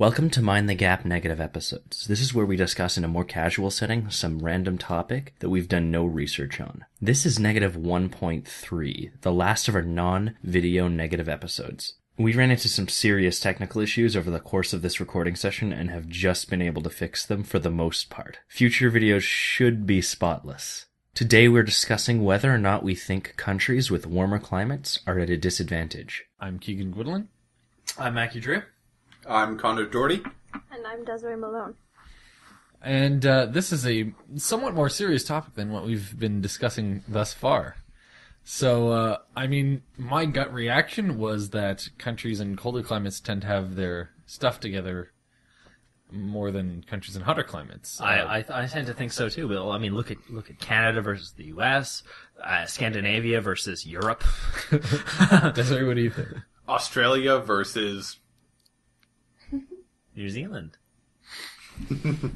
Welcome to Mind the Gap Negative Episodes. This is where we discuss in a more casual setting some random topic that we've done no research on. This is negative 1.3, the last of our non-video negative episodes. We ran into some serious technical issues over the course of this recording session and have just been able to fix them for the most part. Future videos should be spotless. Today we're discussing whether or not we think countries with warmer climates are at a disadvantage. I'm Keegan Gwydlin. I'm Mackie Drew. I'm Connor Doherty. And I'm Desiree Malone. And this is a somewhat more serious topic than what we've been discussing thus far. So, my gut reaction was that countries in colder climates tend to have their stuff together more than countries in hotter climates. I tend to think so too, Bill. I mean, look at Canada versus the U.S., Scandinavia versus Europe. Desiree, what do you think? Australia versus New Zealand.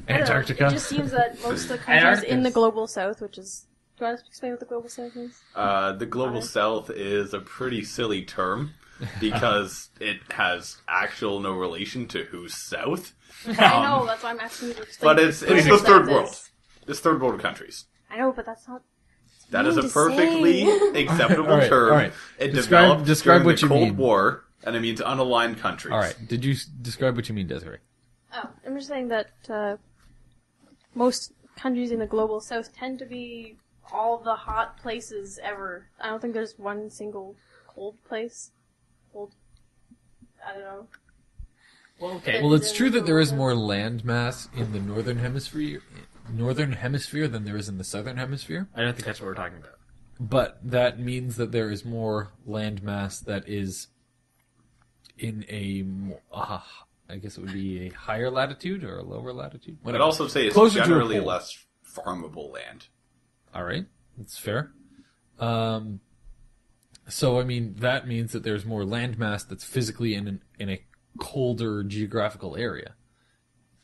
Antarctica. It just seems that most of the countries in the global south, which is... Do you want to explain what the global south is? the global south is a pretty silly term because it has actual no relation to who's south. I know, that's why I'm asking you to explain. But it's what the third south world. is. It's third world countries. I know, but that's not... That is a mean to perfectly say. acceptable All right, term. all right. It Describe developed during what the you Cold mean. War, and it means unaligned countries. All right. Did you describe what you mean, Desiree? Oh, I'm just saying that most countries in the global south tend to be all the hot places ever. I don't think there's one single cold place. I don't know. Well, okay. Well, it's true that there is more land mass in the northern hemisphere than there is in the southern hemisphere. I don't think that's what we're talking about. But that means that there is more land mass that is in I guess it would be a higher latitude or a lower latitude. I'd also say it's Closer to a generally pole. less farmable land. All right, that's fair. So, that means that there's more land mass that's physically in a colder geographical area,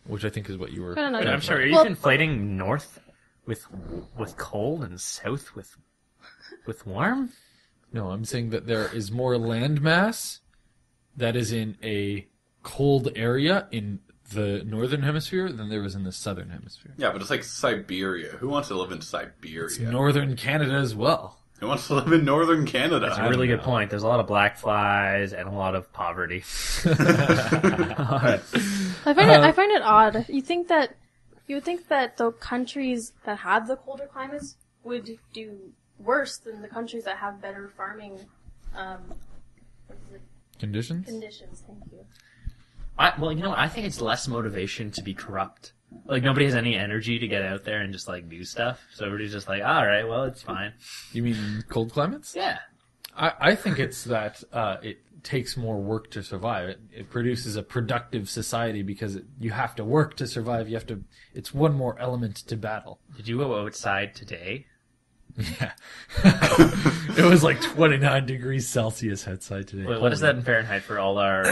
which I think is what you were... I don't know. I'm sorry, are you Well- conflating north with cold and south with warm? No, I'm saying that there is more land mass that is in a cold area in the northern hemisphere than there is in the southern hemisphere. Yeah, but it's like Siberia. Who wants to live in Siberia? It's northern Canada as well. Who wants to live in northern Canada? That's a really good point. There's a lot of black flies and a lot of poverty. All right. I find it odd. You would think that the countries that have the colder climates would do worse than the countries that have better farming Conditions? conditions. Thank you. I think it's less motivation to be corrupt. Like, nobody has any energy to get out there and just, do stuff. So everybody's just like, all right, well, it's fine. You mean cold climates? Yeah. I think it's that it takes more work to survive. It produces a productive society because you have to work to survive. It's one more element to battle. Did you go outside today? Yeah. It was 29 degrees Celsius outside today. Wait, what is that in Fahrenheit for all our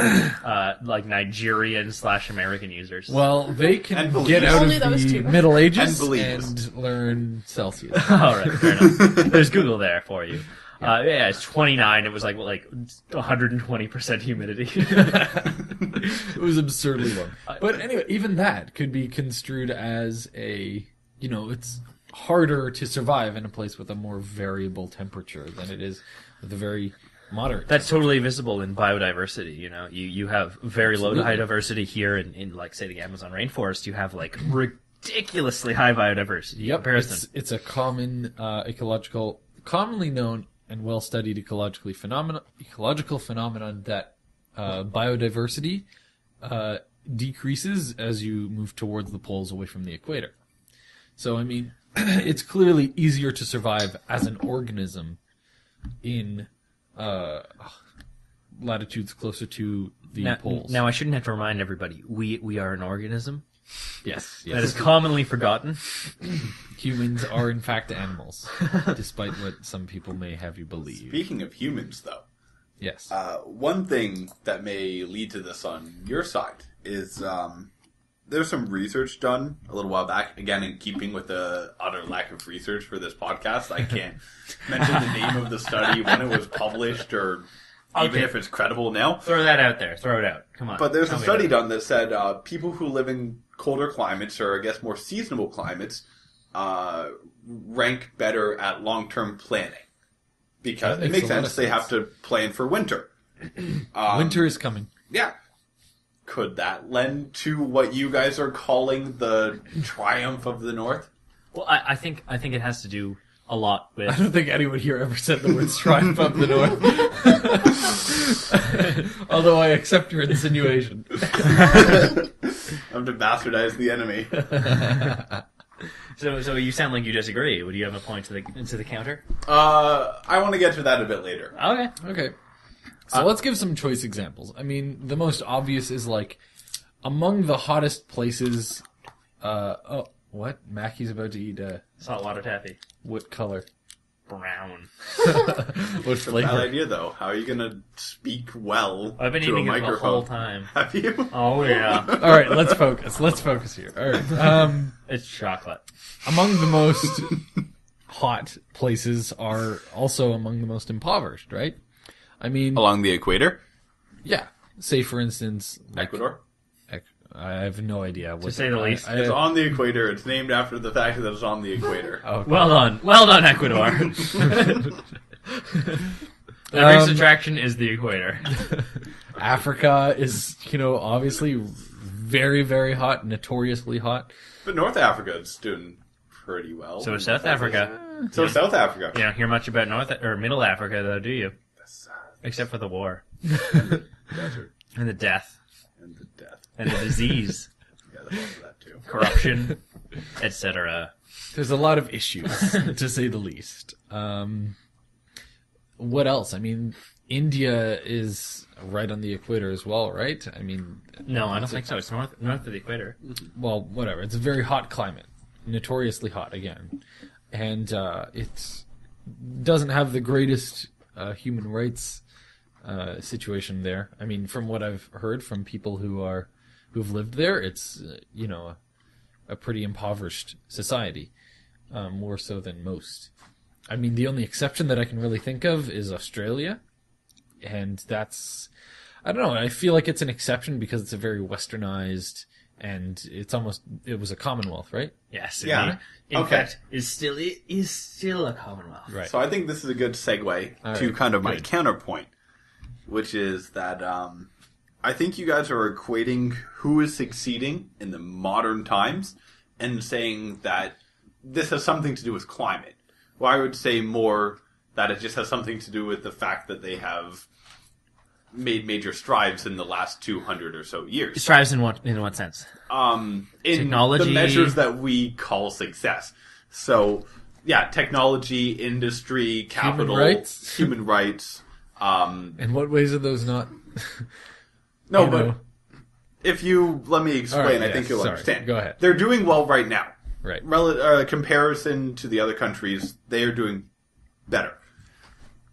Nigerian/American users? Well, they can And get beliefs. out Only of those the two. Middle Ages And beliefs. and learn Celsius. All right, fair enough. There's Google there for you. It's 29. It was 120% humidity. It was absurdly low. But anyway, even that could be construed as it's harder to survive in a place with a more variable temperature than it is with a very moderate That's totally visible in biodiversity. You have very low to high diversity here in say the Amazon rainforest. You have ridiculously high biodiversity. Yep, Comparison. it's a common commonly known and well-studied ecological phenomenon that biodiversity decreases as you move towards the poles away from the equator. So, it's clearly easier to survive as an organism in latitudes closer to the poles. Now, I shouldn't have to remind everybody, we are an organism. Yes. That is commonly forgotten. Humans are in fact animals, despite what some people may have you believe. Speaking of humans, though, Yes. one thing that may lead to this on your side is there's some research done a little while back. Again, in keeping with the utter lack of research for this podcast, I can't mention the name of the study, when it was published, or even Okay. if it's credible now. Throw that out there. Throw it out. Come on. But there's Tell a me study about done that said people who live in colder climates, or I guess more seasonable climates, rank better at long-term planning. Because That it makes makes a lot sense. of They have sense. to plan for winter. Winter is coming. Yeah. Could that lend to what you guys are calling the triumph of the North? it. Well, I think it has to do a lot I with. don't think anyone here ever said the words triumph of the North. Although I accept your insinuation. I'm to bastardize the enemy. So you sound like you disagree. Would you have a point to the counter? I want to get to that a bit later. Okay. Okay. So let's give some choice examples. I mean, the most obvious is like among the hottest places. Oh, what? Mackie's about to eat Saltwater taffy. what color? Brown. What Bad flavor? idea, though. How are you going to speak well I've been to a eating it the microphone? whole time. Have you? Oh yeah. All right, let's focus. Let's focus here. All right. It's chocolate. Among the most hot places are also among the most impoverished, right? I mean, Along the equator? yeah. Say, for instance, like, Ecuador? I have no idea. What say the least. I, It's on the equator. It's named after the fact that it's on the equator. okay. Well done, Ecuador. The greatest attraction is the equator. Africa is, obviously very, very hot, notoriously hot. But North Africa is doing pretty well. So is South Africa. So is South Africa. You don't hear much about North or Middle Africa, though, do you? Except for the war Desert and the death and the death. and the disease, Yeah, that's also that too. corruption, etc. There's a lot of issues, to say the least. What else? I mean, India is right on the equator as well, right? I mean, No, I don't think so. It's north of the equator. well, whatever. It's a very hot climate, notoriously hot again, and it doesn't have the greatest human rights situation there. I mean, from what I've heard from people who've lived there, it's a pretty impoverished society, more so than most. I mean, the only exception that I can really think of is Australia, and that's, I don't know, I feel like it's an exception because it's a very westernized, and it was a commonwealth, right? Yes. Yeah. In Okay. fact, is still a commonwealth. Right. So I think this is a good segue All to right, kind of my good. counterpoint, which is that I think you guys are equating who is succeeding in the modern times and saying that this has something to do with climate. Well, I would say more that it just has something to do with the fact that they have made major strides in the last 200 or so years. Strives in what sense? In Technology. the measures that we call success. So, yeah, technology, industry, capital, rights? human rights. In what ways are those not? No, you but know? if you let me explain, All right, I think yes, you'll sorry. understand. Go ahead. They're doing well right now. Right. Comparison to the other countries, they are doing better.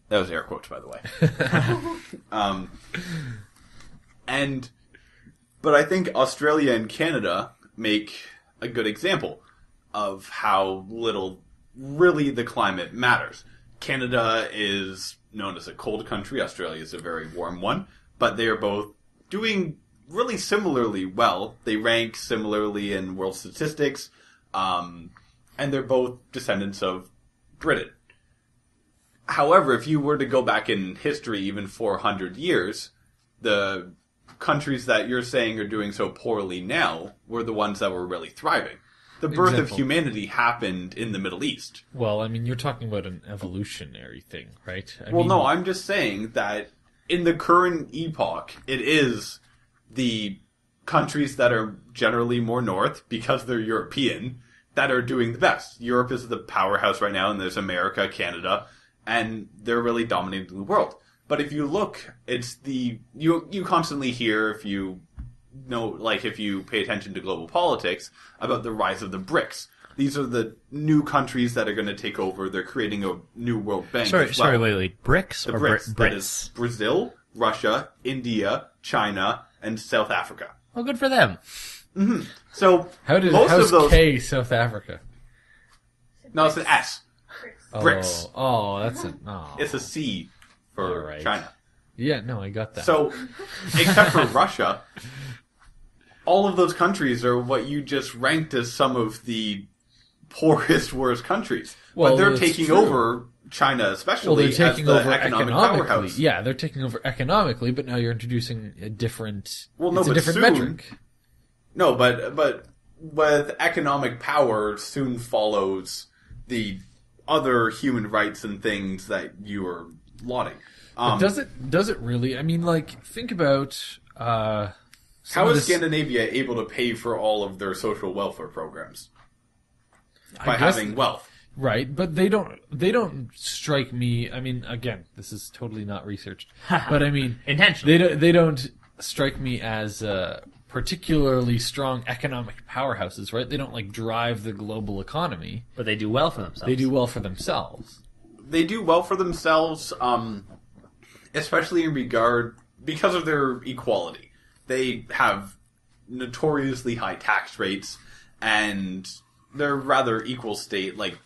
That was air quotes, by the way. But I think Australia and Canada make a good example of how little really the climate matters. Canada is known as a cold country. Australia is a very warm one. But they are both doing really similarly well. They rank similarly in world statistics. And they're both descendants of Britain. However, if you were to go back in history even 400 years, the countries that you're saying are doing so poorly now were the ones that were really thriving. The birth of Example. humanity happened in the Middle East. Well, I mean, you're talking about an evolutionary thing, right? No, I'm just saying that in the current epoch, it is the countries that are generally more north, because they're European, that are doing the best. Europe is the powerhouse right now, and there's America, Canada, and they're really dominating the world. But if you look, it's you constantly hear, if you pay attention to global politics, about the rise of the BRICS. These are the new countries that are going to take over. They're creating a new World Bank. as well. Wait. BRICS The or BRICS. That Brits? is Brazil, Russia, India, China, and South Africa. Well, good for them. So how's of those. K South Africa? No, it's an S. BRICS. Oh, that's a. Oh. It's a C for All right. China. Yeah, no, I got that. So, except for Russia, all of those countries are what you just ranked as some of the poorest, worst countries. Well, but they're that's taking true. over China, well, especially they're taking as the over economic economically. powerhouse. Yeah, they're taking over economically, but now you're introducing a different. Well, no, it's a but different soon- metric. No, but with economic power soon follows the other human rights and things that you are lauding. Does it really? I mean, like, think about. How is Scandinavia able to pay for all of their social welfare programs? By guess- having wealth. Right, but they don't strike me. I mean, again, this is totally not researched, but I mean, Intentional. they don't strike me as particularly strong economic powerhouses, right? They don't like drive the global economy. But they do well for themselves. They do well for themselves. They do well for themselves, especially in regard because of their equality. They have notoriously high tax rates, and they're rather equal state. Like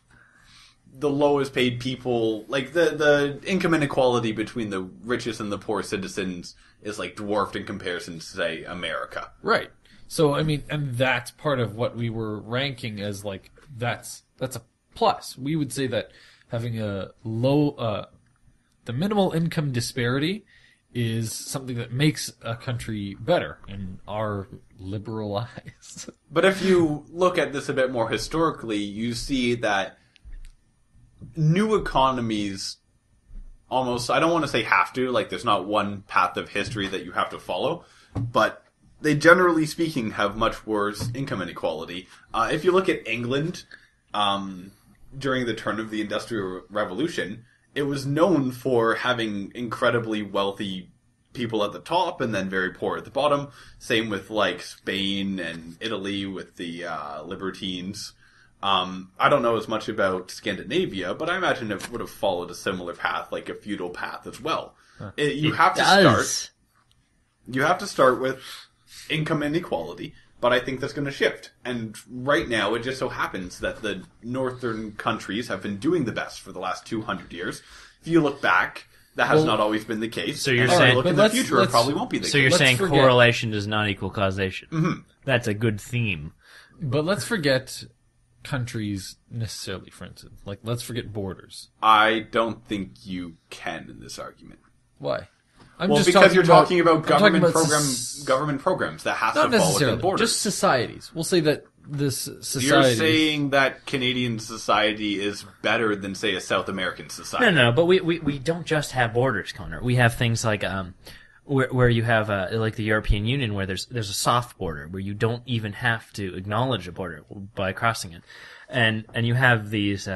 the lowest paid people, like the income inequality between the richest and the poor citizens is like dwarfed in comparison to, say, America. Right. So I mean, and that's part of what we were ranking as like that's a plus. We would say that having a low the minimal income disparity is something that makes a country better in our liberal eyes. But if you look at this a bit more historically, you see that new economies almost, I don't want to say have to, like there's not one path of history that you have to follow, but they generally speaking have much worse income inequality. If you look at England, during the turn of the Industrial Revolution, it was known for having incredibly wealthy people at the top and then very poor at the bottom. Same with like Spain and Italy with the libertines. I don't know as much about Scandinavia, but I imagine it would have followed a similar path, like a feudal path as well. You have to start with income inequality, but I think that's going to shift. And right now, it just so happens that the northern countries have been doing the best for the last 200 years. If you look back, that has not always been the case. So you're And if saying- you look in the future, it probably won't be the So case. you're saying forget- correlation does not equal causation. Mm-hmm. That's a good theme. But let's forget countries necessarily, for instance. Like, let's forget borders. I don't think you can in this argument. Why? I'm Well, just because you're talking I'm about talking government about government programs that has not to fall within necessarily, borders. just societies. We'll say that this society. You're saying that Canadian society is better than, say, a South American society. No, but we don't just have borders, Connor. We have things like where you have like the European Union, where there's a soft border where you don't even have to acknowledge a border by crossing it, and you have these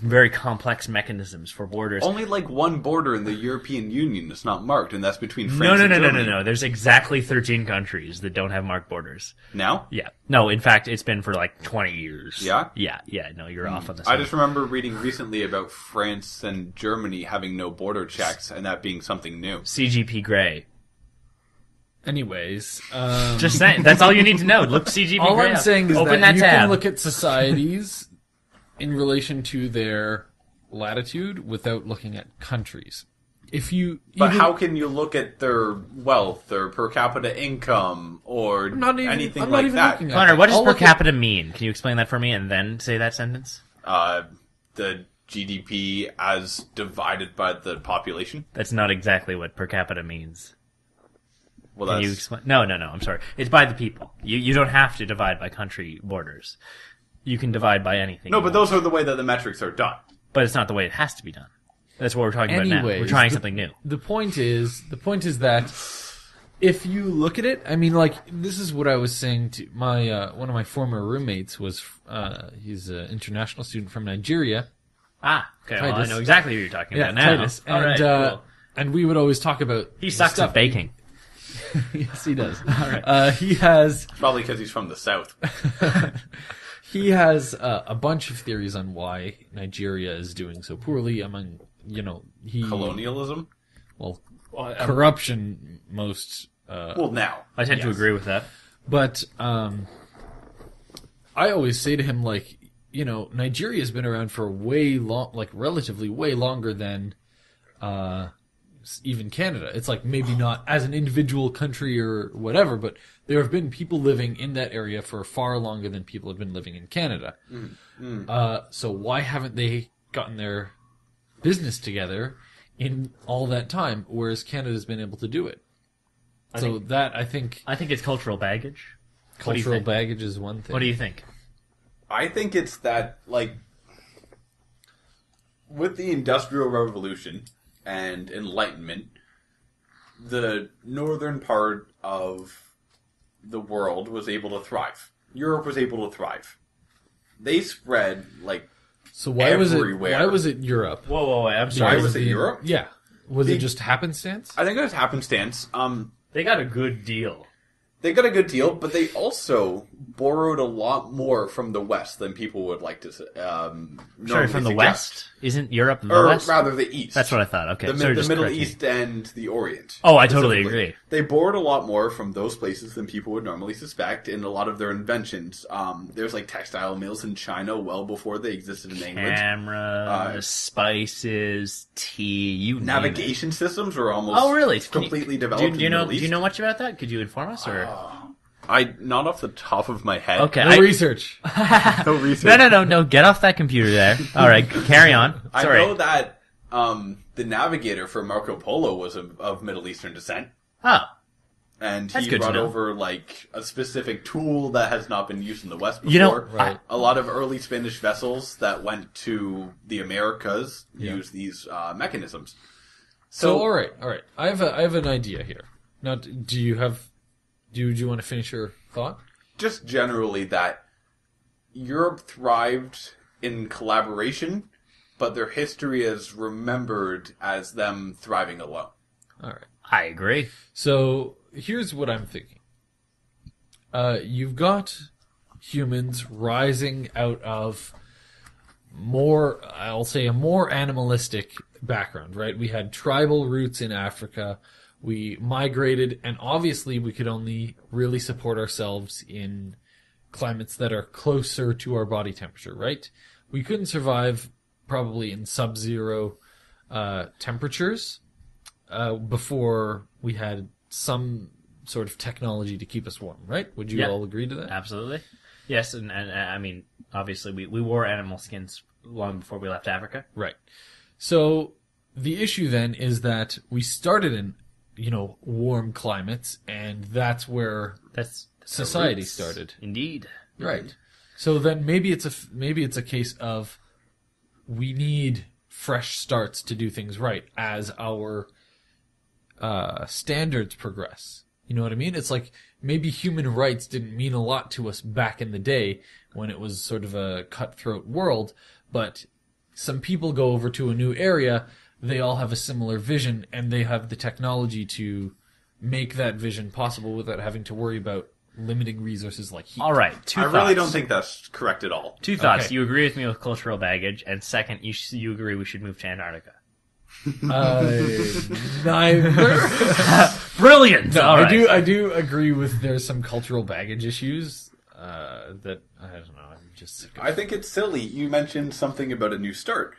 very complex mechanisms for borders. Only like one border in the European Union is not marked, and that's between France and No. Germany. There's exactly 13 countries that don't have marked borders. Now? Yeah. No, in fact, it's been for like 20 years. Yeah? Yeah. No, you're off on this. I just remember reading recently about France and Germany having no border checks, and that being something new. CGP Grey. Anyways, Just saying. That's all you need to know. Look CGP all Grey I'm up. saying is Open that you tab. can look at societies in relation to their latitude without looking at countries. If you, But even- how can you look at their wealth, their per capita income, or I'm not even, anything I'm not like even that? looking at Connor, that. what does I'll per look at- capita mean? Can you explain that for me and then say that sentence? The GDP as divided by the population? That's not exactly what per capita means. Well, Can that's... you explain? No, I'm sorry. It's by the people. You don't have to divide by country borders. You can divide by anything. No, you but want. those are the way that the metrics are done. But it's not the way it has to be done. That's what we're talking about now. Anyways, We're trying something new. The point is that if you look at it, I mean, like, this is what I was saying to my one of my former roommates was he's an international student from Nigeria. Okay. Well, I Titus. know exactly who you're talking about now. Titus, All and right, cool. and we would always talk about He sucks stuff. at baking. Yes, he does. He has Probably because he's from the south. he has a bunch of theories on why Nigeria is doing so poorly. Among Colonialism? well, corruption most. Well, now. I tend to Yes. agree with that. But I always say to him, like, Nigeria's been around for relatively way longer than even Canada. It's like maybe not as an individual country or whatever, but there have been people living in that area for far longer than people have been living in Canada. So why haven't they gotten their business together in all that time, whereas Canada's been able to do it? I think I think it's cultural baggage. What do you cultural think? baggage is one thing. What do you think? I think it's that, like, with the Industrial Revolution and Enlightenment, the northern part of the world was able to thrive. Europe was able to thrive. They spread, like, So why everywhere. was it Europe? Whoa, I'm sorry. Why was it Europe? Yeah. Was it just happenstance? I think it was happenstance. They got a good deal. They got a good deal, but they also borrowed a lot more from the West than people would like to Sorry, normally from the suggest. West? Isn't Europe the Or West? rather, the East. That's what I thought. Okay, The, sorry, the just Middle correct me. East and the Orient. Oh, I totally specifically. agree. They borrowed a lot more from those places than people would normally suspect in a lot of their inventions. There's like textile mills in China well before they existed in England. Cameras, spices, tea, you name it. Navigation systems were almost Oh, really? Can you- completely developed Do in you the know? Middle Do East. you know much about that? Could you inform us? Or Not off the top of my head. okay, No research. No research. no. Get off that computer there. All right, carry on. I Sorry. know that the navigator for Marco Polo was of Middle Eastern descent. Oh, And That's he good to brought know. over, like, a specific tool that has not been used in the West before. You know, Right. A lot of early Spanish vessels that went to the Americas used these mechanisms. So all right. I have an idea here. Now, do you want to finish your thought? Just generally that Europe thrived in collaboration, but their history is remembered as them thriving alone. All right. I agree. So here's what I'm thinking. You've got humans rising out of I'll say a more animalistic background, right? We had tribal roots in Africa. We migrated, and obviously we could only really support ourselves in climates that are closer to our body temperature, right? We couldn't survive probably in sub-zero temperatures before we had some sort of technology to keep us warm, right? Would you Yeah. all agree to that? Absolutely. Yes, and I mean, obviously, we wore animal skins long before we left Africa. Right. So the issue then is that we started in, warm climates, and that's where That's society roots. started. Indeed. Right. So then maybe it's a case of we need fresh starts to do things right as our standards progress. You know what I mean? It's like maybe human rights didn't mean a lot to us back in the day when it was sort of a cutthroat world, but some people go over to a new area, they all have a similar vision, and they have the technology to make that vision possible without having to worry about limiting resources like heat. All right. Two I thoughts. really don't think that's correct at all. Two thoughts. Okay. You agree with me with cultural baggage, and second, you agree we should move to Antarctica. Neither. Brilliant. No, All right. I do agree with there's some cultural baggage issues that I don't know. I'm just sick of. I think it's silly. You mentioned something about a new start.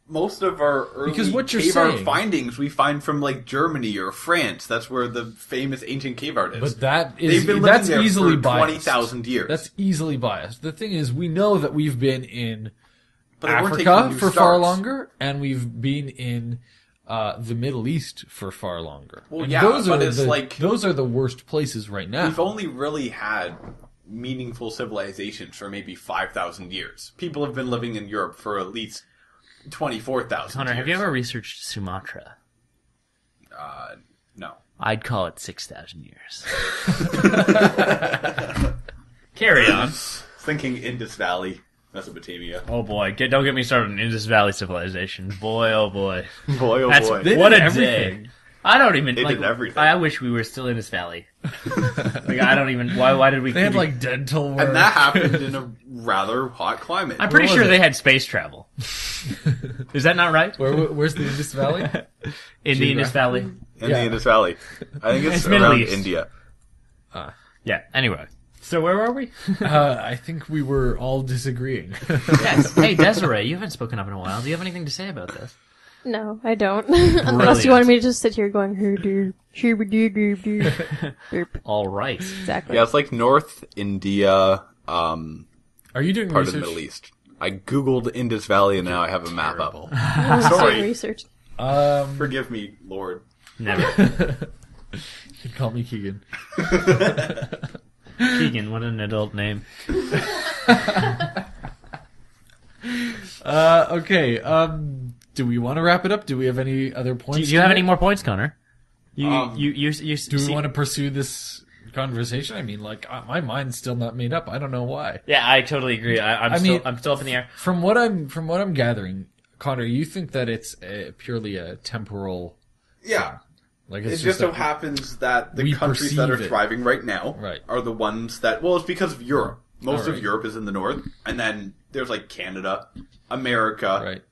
Most of our early Because what you're cave art saying- findings we find from like Germany or France. That's where the famous ancient cave art is. But that is They've been living that's there easily for biased. 20,000 years. That's easily biased. The thing is, we know that we've been in But they weren't Africa taking new for far starts. longer, and we've been in the Middle East for far longer. Well, And yeah, those but are it's the, like- those are the worst places right now. We've only really had meaningful civilizations for maybe 5,000 years. People have been living in Europe for at least 24,000 Connor, years. have you ever researched Sumatra? No. I'd call it 6,000 years. Carry on. Thinking Indus Valley, Mesopotamia. Oh boy, don't get me started on Indus Valley civilization. Boy, oh boy. Boy, oh That's boy. They what did a everything. day. I don't even They like. did everything. I wish we were still in Indus Valley. Like I don't even. Why did we? They had like dental work. And that happened in a rather hot climate. I'm pretty was sure it? they had space travel. Is that not right? Where's the Indus Valley? In the Indus Valley. in yeah. the Indus Valley. I think it's It's Middle around East. India. Yeah. Anyway, so where were we? I think we were all disagreeing. Yes. Hey, Desiree, you haven't spoken up in a while. Do you have anything to say about this? No, I don't. Unless you wanted me to just sit here going, All right. exactly. Yeah, it's like North India, Are you doing part research? of the Middle East. I googled Indus Valley and now I have a map Terrible. I was Sorry. doing research. Forgive me, Lord. Never. You can call me Keegan. Keegan, what an adult name. Okay. Do we want to wrap it up? Do we have any other Do points? you have to any make? more points, Connor? You Do we see- want to pursue this conversation? I mean, like, my mind's still not made up. I don't know why. Yeah, I totally agree. I'm still up in the air. From what I'm gathering, Connor, you think that it's purely a temporal. Yeah. Like It it's just so a- happens that the we countries that are perceive it. thriving right now Right. are the ones that, well, it's because of Europe. Most Alright. of Europe is in the north, and then there's like Canada, America, right,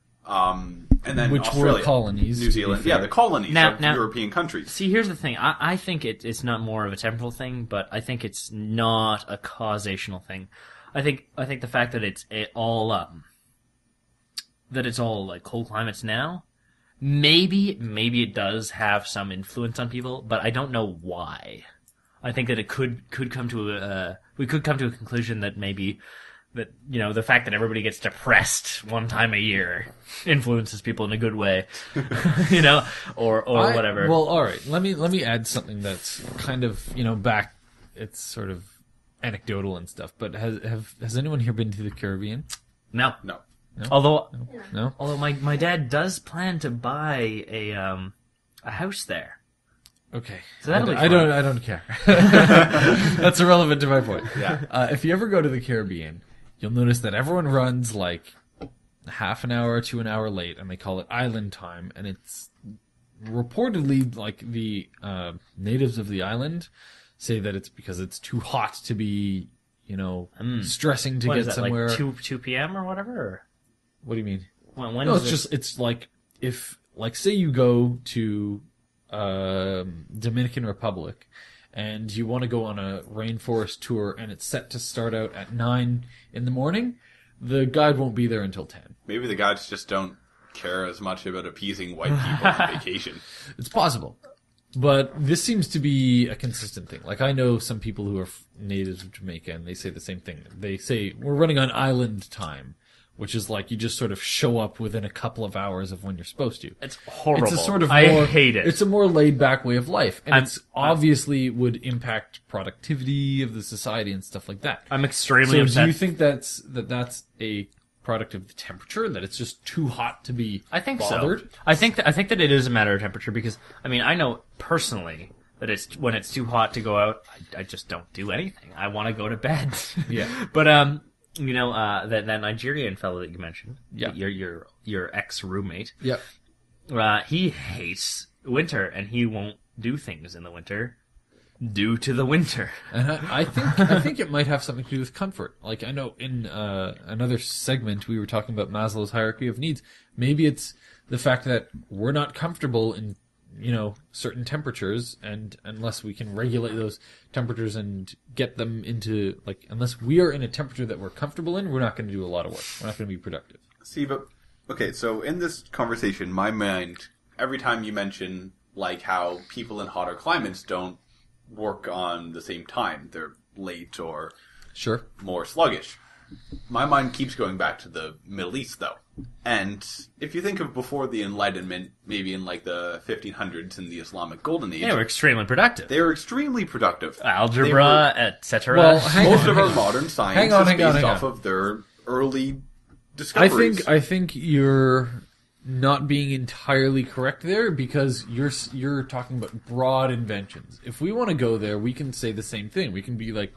and then which Australia, were colonies, New to be Zealand. fair. Yeah, the colonies Now- of now- European countries. See, here's the thing. I think it's not more of a temporal thing, but I think it's not a causational thing. I think the fact that it's all like cold climates now, maybe it does have some influence on people, but I don't know why. I think that it could come to we could come to a conclusion that maybe that, you know, the fact that everybody gets depressed one time a year influences people in a good way, you know, or whatever. Well, all right. Let me add something that's kind of, you know, back. It's sort of anecdotal and stuff. But has anyone here been to the Caribbean? No. No. Although No. my dad does plan to buy a house there. Okay. So that'll be I fun. don't care. That's irrelevant to my point. Yeah. If you ever go to the Caribbean, you'll notice that everyone runs like half an hour to an hour late, and they call it island time. And it's reportedly like the natives of the island say that it's because it's too hot to be, you know, stressing to What get is that, somewhere. like 2 p.m. or whatever? Or What do you mean? when No, is it's it? just it's like if like say you go to Dominican Republic and you want to go on a rainforest tour and it's set to start out at 9 in the morning, the guide won't be there until 10. Maybe the guys just don't care as much about appeasing white people on vacation. It's possible. But this seems to be a consistent thing. Like, I know some people who are natives of Jamaica, and they say the same thing. They say, we're running on island time, which is like you just sort of show up within a couple of hours of when you're supposed to. It's horrible. It's a sort of I more, hate it. It's a more laid back way of life, and I'm- it's obviously would impact productivity of the society and stuff like that. I'm extremely So upset. do you think that's a product of the temperature, that it's just too hot to be I think bothered? so. I think that it is a matter of temperature because I mean I know personally that it's when it's too hot to go out, I just don't do anything. I want to go to bed. Yeah. But you know that Nigerian fellow that you mentioned, Yeah. your ex roommate, Yep. he hates winter and he won't do things in the winter due to the winter. And I think it might have something to do with comfort. Like, I know in another segment we were talking about Maslow's hierarchy of needs. Maybe it's the fact that we're not comfortable in, you know, certain temperatures, and unless we can regulate those temperatures and get them into, like, unless we are in a temperature that we're comfortable in, we're not going to do a lot of work. We're not going to be productive. See, but okay, so in this conversation, my mind, every time you mention like how people in hotter climates don't work on the same time, they're late or Sure. more sluggish. My mind keeps going back to the Middle East, though. And if you think of before the Enlightenment, maybe in like the 1500s in the Islamic Golden Age, They were extremely productive. they were extremely productive. Algebra, etc. Well, hang Most on, of hang our on. modern science Hang on, is hang on, based hang off on. of their early I discoveries. think you're not being entirely correct there, because you're talking about broad inventions. If we want to go there, we can say the same thing. We can be like,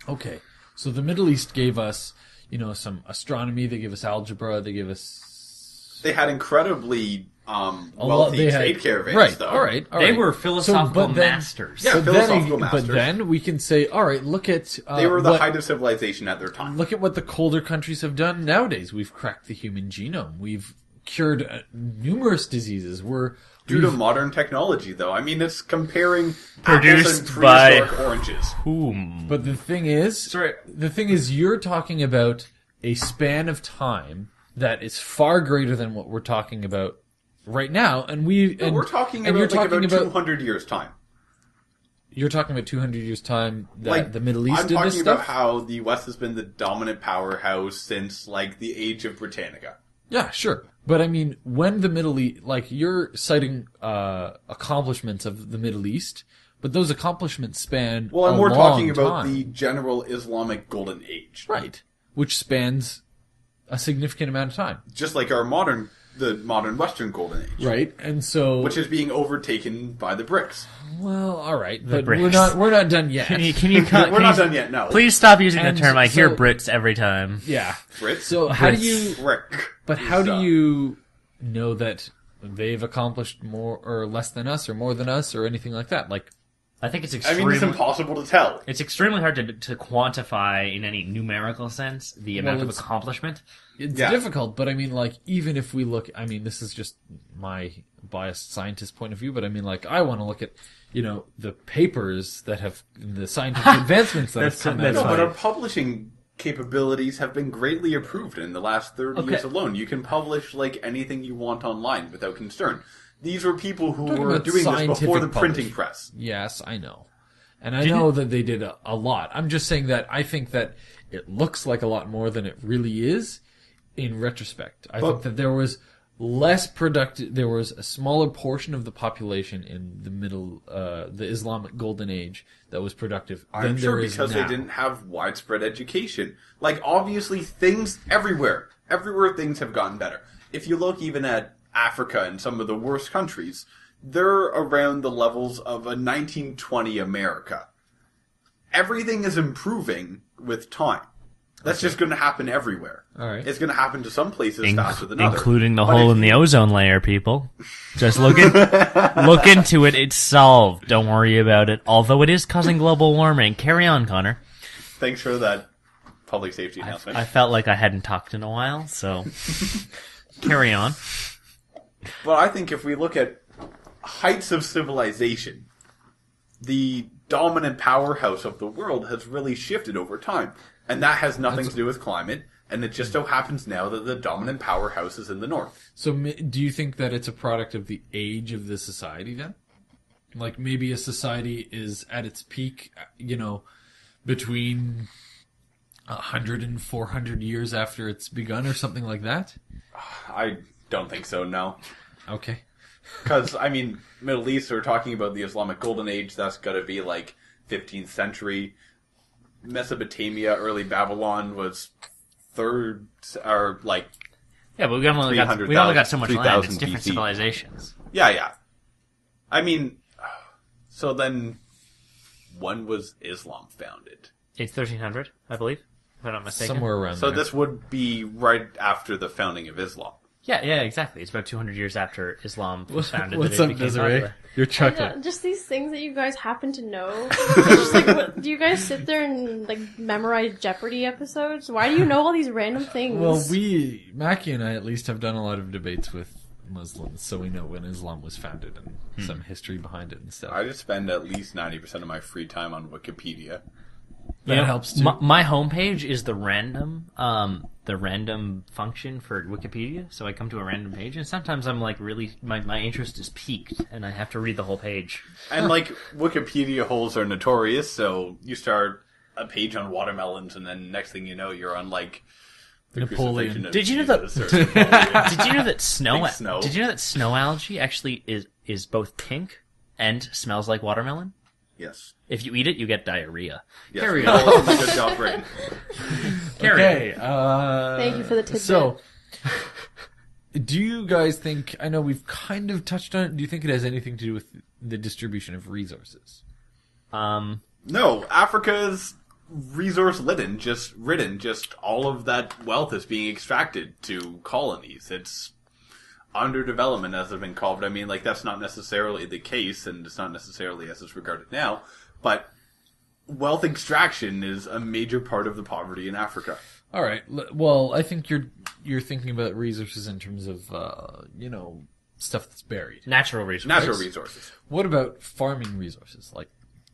okay, so the Middle East gave us, you know, some astronomy. They gave us algebra. They gave us They had incredibly lot- wealthy they had- trade caravans, right. though. All right. They were philosophical but then- masters. Yeah, But philosophical then, masters. but then we can say, all right, look at They were the what- height of civilization at their time. Look at what the colder countries have done nowadays. We've cracked the human genome. We've cured numerous diseases. Due to we've- modern technology, though. I mean, it's comparing Produced apples and by- prehistoric oranges. Whom? But the thing is, you're talking about a span of time that is far greater than what we're talking about right now, and we No, and we're talking and about, you're like, talking about about 200 years' time. you're talking about 200 years time that Like, the Middle East I'm did this talking about stuff. how the West has been the dominant powerhouse since, like, the age of Britannica. Yeah, sure. But I mean, when the Middle East, like, you're citing accomplishments of the Middle East, but those accomplishments span Well, and a we're long talking about time. the general Islamic Golden Age. Right, which spans a significant amount of time. Just like the modern Western Golden Age. Right, and so Which is being overtaken by the BRICS. well, all right, but BRICS. we're not done yet. Can you We're not done yet, no. Please stop using the And term. I hear so- Brits every time. Yeah. Brits? So how do Brits. you? Brick. But how do Stuff. you know that they've accomplished more or less than us, or more than us, or anything like that? Like, I think it's I extremely. mean, it's impossible to tell. It's extremely hard to quantify in any numerical sense the amount of it's- accomplishment. it's Yeah. difficult. But I mean, like, even if we look, I mean, this is just my biased scientist point of view. But I mean, like, I want to look at, the papers that have the scientific advancements that have come that's out. No, of but it. our publishing capabilities have been greatly improved in the last 30 Okay. years alone. You can publish, like, anything you want online without concern. These were people who Talking were about doing this before the scientific printing publishing. press. Yes, I know. And I know that they did a lot. I'm just saying that I think that it looks like a lot more than it really is in retrospect. I think that there was less productive, there was a smaller portion of the population in the Islamic Golden Age that was productive than I'm sure there is because now. they didn't have widespread education. Like, obviously, things everywhere things have gotten better. If you look even at Africa and some of the worst countries, they're around the levels of a 1920 America. Everything is improving with time. That's just going to happen everywhere. All right. It's going to happen to some places faster than others. Including the But hole if in the you- ozone layer, people. Just look into it. It's solved. Don't worry about it. Although it is causing global warming. Carry on, Connor. Thanks for that public safety announcement. I felt like I hadn't talked in a while, so carry on. But I think if we look at heights of civilization, the dominant powerhouse of the world has really shifted over time. And that has nothing to do with climate, and it just so happens now that the dominant powerhouse is in the north. So do you think that it's a product of the age of the society then? Like maybe a society is at its peak, between 100 and 400 years after it's begun or something like that? I don't think so, no. Okay. Because, I mean, Middle East, we're talking about the Islamic Golden Age, that's got to be like 15th century. Mesopotamia, early Babylon was third, or like, Yeah, but we only got 300,000, so much land. 3,000 It's different BC. civilizations. yeah. I mean, so then, when was Islam founded? It's 1300, I believe, if I'm not mistaken. Somewhere around So there. this would be right after the founding of Islam. Yeah, exactly. It's about 200 years after Islam was founded. What's that up, it became Desiree? popular. You're Yeah, chuckling. just these things that you guys happen to know. It's just like, do you guys sit there and like memorize Jeopardy episodes? Why do you know all these random things? Well, Mackie and I at least have done a lot of debates with Muslims, so we know when Islam was founded and some history behind it and stuff. I just spend at least 90% of my free time on Wikipedia. That helps too. My homepage is the random function for Wikipedia. So I come to a random page, and sometimes I'm like really my interest is piqued, and I have to read the whole page. And like, Wikipedia holes are notorious, so you start a page on watermelons, and then next thing you know, you're on like the Napoleon. crucifixion of Did you know that- Jesus or Napoleon. Did you know that snow? Big snow. Did you know that snow algae actually is both pink and smells like watermelon? Yes. If you eat it, you get diarrhea. Yes. Carry on. Good job, Braden. Okay. Thank you for the tidbit. So, do you guys think? I know we've kind of touched on it. Do you think it has anything to do with the distribution of resources? No, Africa's resource ridden. Just all of that wealth is being extracted to colonies. It's underdevelopment, as it's been called. I mean, like, that's not necessarily the case, and it's not necessarily as it's regarded now, but wealth extraction is a major part of the poverty in Africa. All right. Well, I think you're thinking about resources in terms of stuff that's buried. Natural resources. Natural resources. What about farming resources, like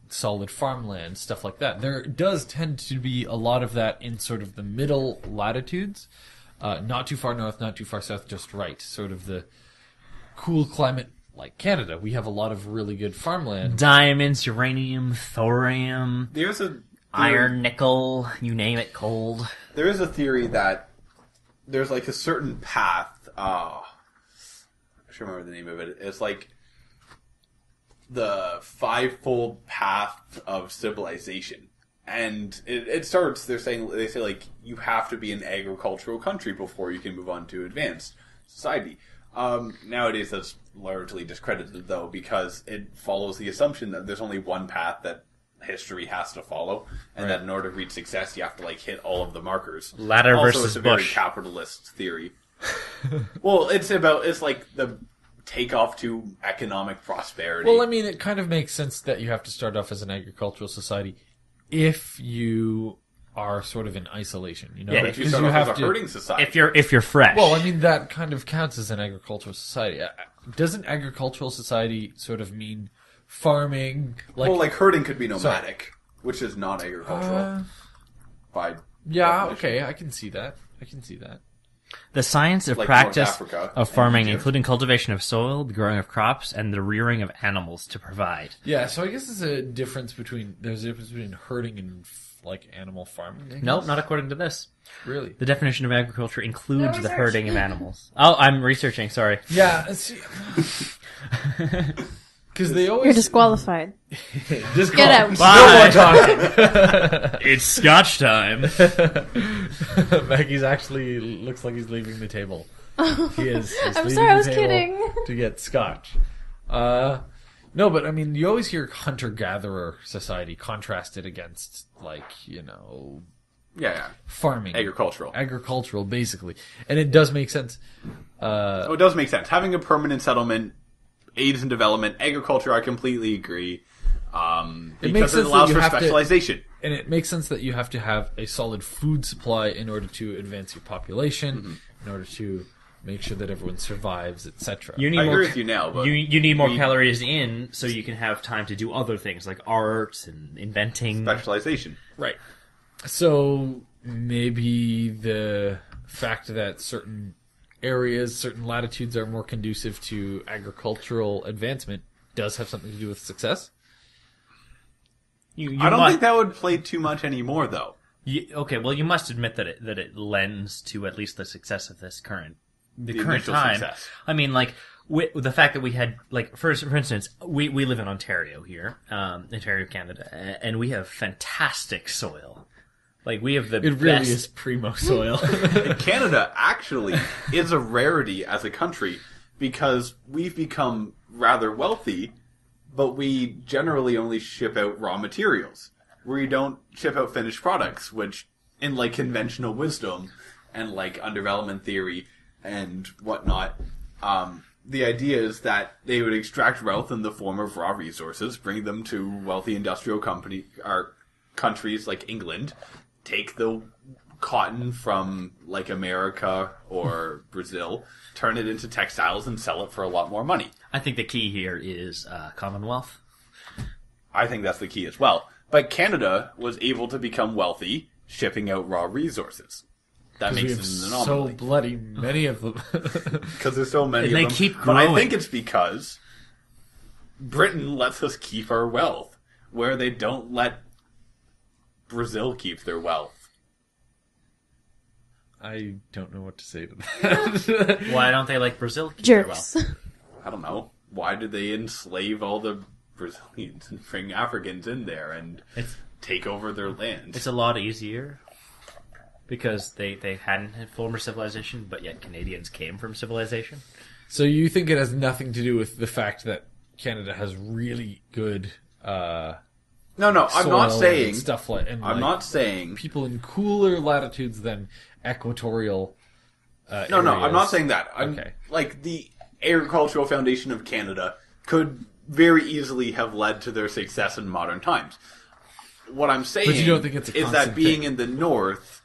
solid farmland, stuff like that? There does tend to be a lot of that in sort of the middle latitudes, not too far north, not too far south, just right. Sort of the cool climate like Canada. We have a lot of really good farmland. Diamonds, uranium, thorium, There's a iron, nickel, you name it, cold. There is a theory that there's like a certain path. I should remember the name of it. It's like the fivefold path of civilization, and it starts. They say like you have to be an agricultural country before you can move on to advanced society. Nowadays, that's largely discredited though, because it follows the assumption that there's only one path that history has to follow, and that in order to reach success, you have to like hit all of the markers. Ladder Also, versus it's a very Bush. capitalist theory. Well, it's like the takeoff to economic prosperity. Well, I mean, it kind of makes sense that you have to start off as an agricultural society if you are sort of in isolation. You know, Yeah, but if you because start you off have as a to. herding society. If you're fresh. Well, I mean, that kind of counts as an agricultural society. Doesn't agricultural society sort of mean farming? Like herding could be nomadic, which is not agricultural. By yeah, definition. okay, I can see that. the science of Like North practice Africa of and farming, Egypt. including cultivation of soil, the growing of crops, and the rearing of animals to provide. Yeah, so I guess there's a difference between herding and like animal farming. I Nope, guess. not according to this. Really. The definition of agriculture includes No the research. herding of animals. Oh, I'm researching, sorry. Yeah, because they always You're disqualified. just Get out. Bye. No more talking. It's Scotch time. Maggie's actually looks like he's leaving the table. He is. He's I'm leaving sorry, I the was table kidding. To get scotch. No, but I mean, you always hear hunter-gatherer society contrasted against, like, you know, yeah, farming. agricultural. Agricultural, basically. And it does make sense. Oh, it does make sense. Having a permanent settlement aids in development. Agriculture, I completely agree. makes Because sense it that allows you for have to- specialization. And it makes sense that you have to have a solid food supply in order to advance your population, in order to make sure that everyone survives, etc. You need I more, agree with you now, but you need more we- calories in so you can have time to do other things like art and inventing. specialization. Right. So maybe the fact that certain areas, certain latitudes are more conducive to agricultural advancement does have something to do with success. You I don't mu- think that would play too much anymore, though. Okay, well, you must admit that it lends to at least the success of this current current initial time. success. I mean, like with the fact that we had like for instance, we live in Ontario here, Ontario, Canada, and we have fantastic soil. Like we have the It really best. is primo soil. Canada actually is a rarity as a country because we've become rather wealthy, but we generally only ship out raw materials. We don't ship out finished products, which, in like conventional wisdom and like underdevelopment theory and whatnot, the idea is that they would extract wealth in the form of raw resources, bring them to wealthy industrial countries like England, take the cotton from like America or Brazil, turn it into textiles and sell it for a lot more money. I think the key here is Commonwealth. I think that's the key as well. But Canada was able to become wealthy shipping out raw resources. That We makes have it an so anomaly. bloody many of them. Because there's so many And of they them. keep But I growing. think it's because Britain lets us keep our wealth, where they don't let Brazil keep their wealth. I don't know what to say to that. Why don't they like Brazil? keep their Jerks. wealth? I don't know. Why did they enslave all the Brazilians and bring Africans in there and It's take over their land? it's a lot easier because they hadn't had former civilization, but yet Canadians came from civilization. So you think it has nothing to do with the fact that Canada has really good No, I'm not soil saying. and stuff like, and I'm like not saying. people in cooler latitudes than equatorial. No, I'm not areas. saying that. I'm Okay. like the agricultural foundation of Canada could very easily have led to their success in modern times. What I'm saying But you don't think it's a is constant that being thing? in the north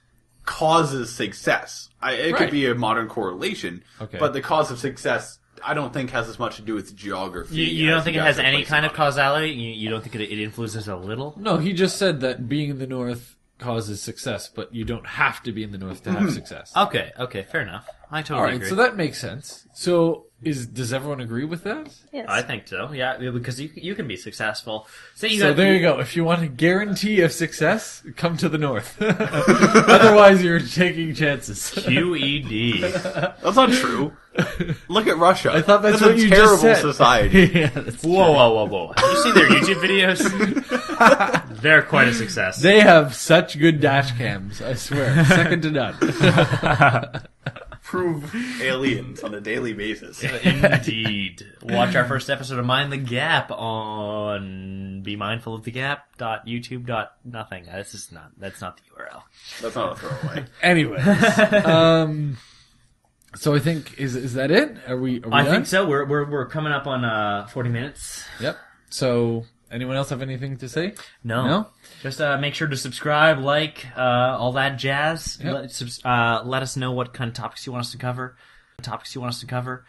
causes success. It Right. could be a modern correlation, Okay. but the cause of success I don't think has as much to do with geography. You don't as think it guys has are any placing kind of on it. causality? You don't think it influences a little? No, he just said that being in the north causes success, but you don't have to be in the north to have success. Okay, fair enough. I All totally right, agree. so that makes sense. So does everyone agree with that? Yes. I think so. Yeah, because you can be successful. Say you So got there you go. If you want a guarantee of success, come to the north. Otherwise, you're taking chances. QED. That's not true. Look at Russia. I thought that's a what you terrible just said. society. Yeah, that's Whoa! Have you seen their YouTube videos? They're quite a success. They have such good dash cams, I swear. Second to none. Prove aliens on a daily basis. Indeed. Watch our first episode of Mind the Gap on BeMindfulOfTheGap.YouTube.nothing. That's not the URL. That's not a throwaway. Anyways, so I think is that it? Are we I done? think so. We're coming up on 40 minutes. Yep. So anyone else have anything to say? No. Just make sure to subscribe, like, all that jazz. Yep. Let us know what kind of topics you want us to cover. Topics you want us to cover.